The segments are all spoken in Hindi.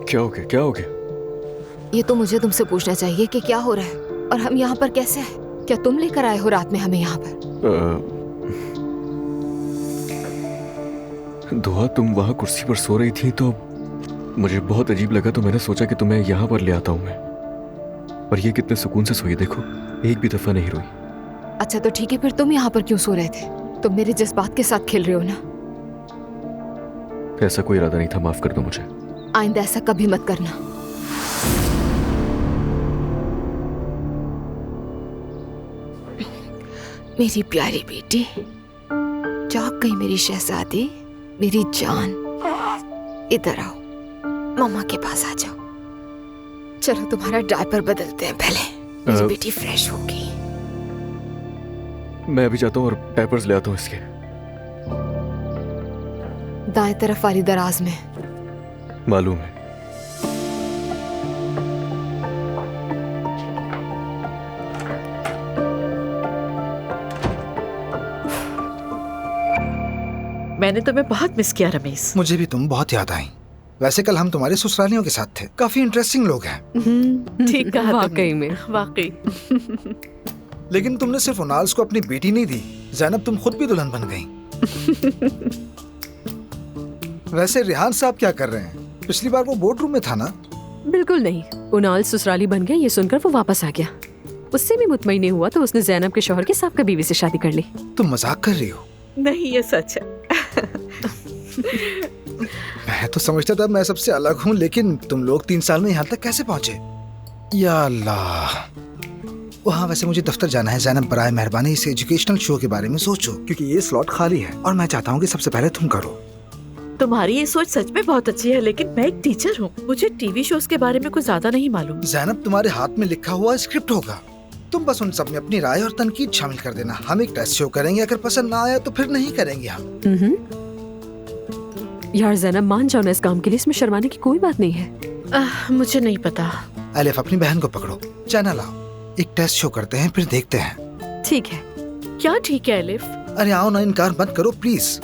क्या हो गया, क्या हो गया? ये तो मुझे तुमसे पूछना चाहिए कि क्या हो रहा है और हम यहाँ पर कैसे हैं? क्या तुम लेकर आए हो रात में हमें यहाँ पर? दुआ, तुम वहां कुर्सी पर सो रही थी तो मुझे बहुत अजीब लगा, तो मैंने सोचा कि तुम्हें यहाँ पर ले आता हूँ मैं। और ये कितने सुकून से सोई, देखो एक भी दफा नहीं रोई। अच्छा तो ठीक है, फिर तुम यहाँ पर क्यों सो रहे थे? तुम मेरे जज्बात के साथ खेल रहे हो ना? ऐसा कोई इरादा नहीं था, माफ कर दो मुझे। आइंदा ऐसा कभी मत करना। मेरी प्यारी बेटी, जाग गई मेरी शहजादी, मेरी जान। इधर आओ, मम्मा के पास आ जाओ। चलो तुम्हारा डायपर बदलते हैं पहले, मेरी बेटी फ्रेश होगी। मैं अभी जाता हूँ और डायपर्स ले आता हूँ इसके। दाएं तरफ वाली दराज में। मालूम है। मैंने तुम्हें बहुत मिस किया रमेश। मुझे भी तुम बहुत याद आई। वैसे कल हम तुम्हारे ससुरालियों के साथ थे, काफी इंटरेस्टिंग लोग हैं। ठीक कहा वाकई में। वाकई। लेकिन तुमने सिर्फ उनाल्स को अपनी बेटी नहीं दी, ज़ैनब तुम खुद भी दुल्हन बन गई। वैसे रिहान साहब क्या कर रहे हैं? पिछली बार वो बोर्ड रूम में था ना? बिल्कुल नहीं, उनाल ससुराली बन गया ये सुनकर वो वापस आ गया। उससे भी मुतमईन नहीं हुआ तो उसने ज़ैनब के शौहर के साबका बीवी से शादी कर ली। तुम मजाक कर रही हो? नहीं, ये सच है। मैं तो समझता था मैं सबसे अलग हूँ, लेकिन तुम लोग 3 साल में यहाँ तक कैसे पहुँचे? या अल्लाह। वहाँ वैसे मुझे दफ्तर जाना है। ज़ैनब बराए मेहरबानी इस एजुकेशनल शो के बारे में सोचो, क्योंकि ये स्लॉट खाली है और मैं चाहता हूँ कि सबसे पहले तुम करो। तुम्हारी ये सोच सच में बहुत अच्छी है, लेकिन मैं एक टीचर हूँ, मुझे टीवी शोज के बारे में कुछ ज्यादा नहीं मालूम। ज़ैनब तुम्हारे हाथ में लिखा हुआ स्क्रिप्ट होगा, तुम बस उन सब में अपनी राय और तनकीद शामिल कर देना। हम एक टेस्ट शो करेंगे, अगर पसंद ना आया तो फिर नहीं करेंगे हम। यार ज़ैनब मान जाओ ना इस काम के लिए, इसमें शर्माने की कोई बात नहीं है। मुझे नहीं पता। अलिफ अपनी बहन को पकड़ो, चैनल आओ, एक टेस्ट शो करते हैं, फिर देखते हैं। ठीक है। क्या ठीक है अलिफ? अरे आओ ना, इनकार मत करो प्लीज।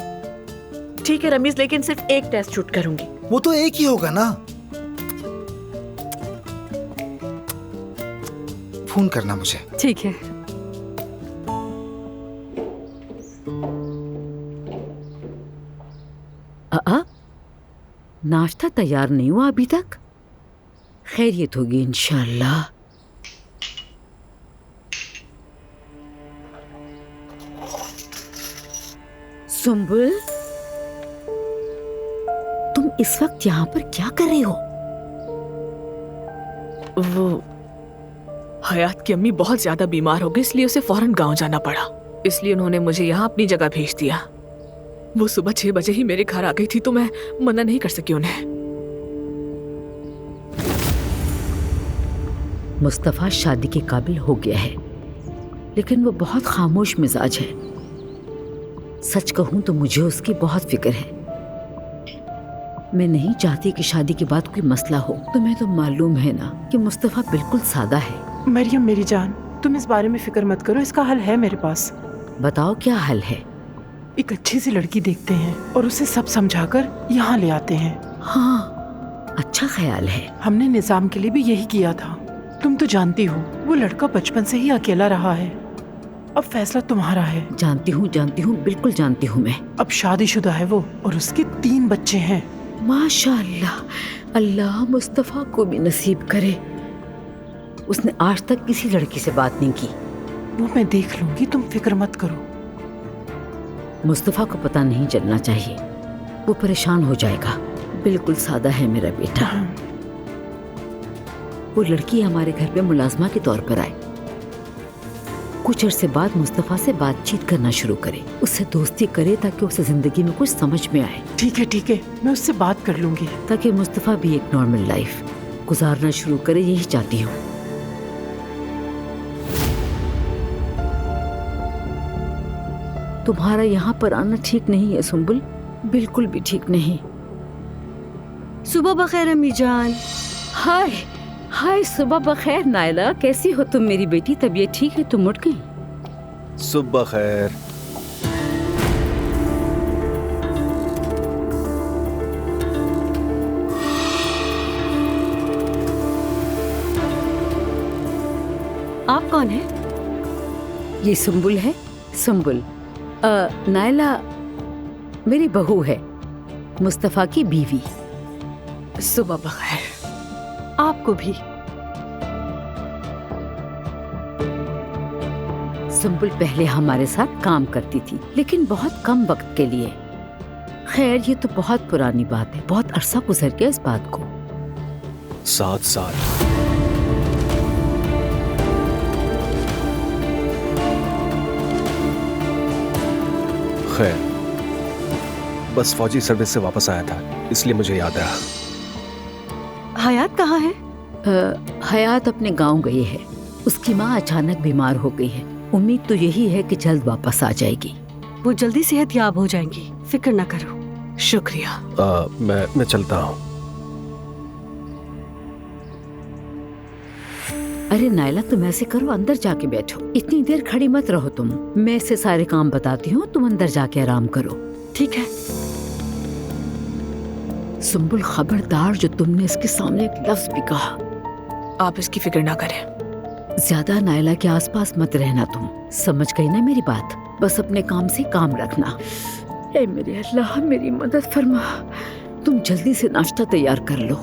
ठीक है रमीज, लेकिन सिर्फ एक टेस्ट शूट करूंगी। वो तो एक ही होगा ना। फोन करना मुझे। ठीक है। नाश्ता तैयार नहीं हुआ अभी तक? खैरियत होगी इंशाल्लाह। सुंबुल, तुम इस वक्त यहाँ पर क्या कर रही हो? वो हयात की अम्मी बहुत ज्यादा बीमार हो गई, इसलिए उसे फौरन गांव जाना पड़ा। इसलिए उन्होंने मुझे यहाँ अपनी जगह भेज दिया। वो सुबह 6 बजे ही मेरे घर आ गई थी, तो मैं मना नहीं कर सकी उन्हें। मुस्तफा शादी के काबिल हो गया है, लेकिन वो बहुत खामोश मिजाज है। सच कहूं तो मुझे उसकी बहुत फिक्र है। मैं नहीं चाहती कि शादी के बाद कोई मसला हो। तुम्हें तो मालूम है ना कि मुस्तफा बिल्कुल सादा है। मरियम मेरी जान, तुम इस बारे में फिक्र मत करो, इसका हल है मेरे पास। बताओ क्या हल है? एक अच्छी सी लड़की देखते हैं और उसे सब समझाकर यहाँ ले आते हैं। हाँ, अच्छा ख्याल है। हमने निजाम के लिए भी यही किया था। तुम तो जानती हो वो लड़का बचपन से ही अकेला रहा है। अब फैसला तुम्हारा है। जानती हूँ, बिल्कुल जानती हूँ मैं। अब शादीशुदा है वो और उसके 3 बच्चे हैं। माशाअल्लाह, अल्लाह मुस्तफा को भी नसीब करे। उसने आज तक किसी लड़की से बात नहीं की। वो मैं देख लूंगी, तुम फिक्र मत करो। मुस्तफा को पता नहीं चलना चाहिए, वो परेशान हो जाएगा। बिल्कुल सादा है मेरा बेटा। वो लड़की हमारे घर पे मुलाजमा के तौर पर आए, कुछ अरसे बाद मुस्तफा से बातचीत करना शुरू करे, उससे दोस्ती करे ताकि उसे जिंदगी में कुछ समझ में आए। ठीक है, मैं उससे बात कर लूंगी। ताकि मुस्तफा भी एक नॉर्मल लाइफ गुजारना शुरू करे, यही चाहती हूँ। तुम्हारा यहाँ पर आना ठीक नहीं है सुंबुल, बिल्कुल भी ठीक नहीं। सुबह बखैर अम्मी जान। हाय सुबह बखैर नायला, कैसी हो तुम मेरी बेटी? तबीयत ठीक है? तुम उठ गई? सुबह खैर। आप कौन हैं? ये सुम्बुल है, सुम्बुल। नायला मेरी बहू है, मुस्तफा की बीवी। सुबह बखैर। आपको भी। सुम्बुल पहले हमारे साथ काम करती थी, लेकिन बहुत कम वक्त के लिए। खैर ये तो बहुत पुरानी बात है, बहुत अरसा गुजर गया इस बात को। 7 साल। खैर, बस फौजी सर्विस से वापस आया था, इसलिए मुझे याद रहा। हयात कहाँ है? हयात अपने गांव गई है। उसकी माँ अचानक बीमार हो गई है। उम्मीद तो यही है कि जल्द वापस आ जाएगी। वो जल्दी सेहतयाब हो जाएंगी, फिक्र न करो। शुक्रिया। मैं चलता हूँ। अरे नायला, तुम ऐसे करो, अंदर जाके बैठो। इतनी देर खड़ी मत रहो तुम। मैं इसे सारे काम बताती हूँ, तुम अंदर जाके आराम करो। ठीक है। सुम्बुल, खबरदार जो तुमने इसके सामने एक लफ्ज भी कहा। आप इसकी फिक्र ना करें। ज्यादा नायला के आसपास मत रहना तुम, समझ गई ना मेरी बात? बस अपने काम से काम रखना। ए मेरे अल्लाह, मेरी मदद फरमा। तुम जल्दी से नाश्ता तैयार कर लो।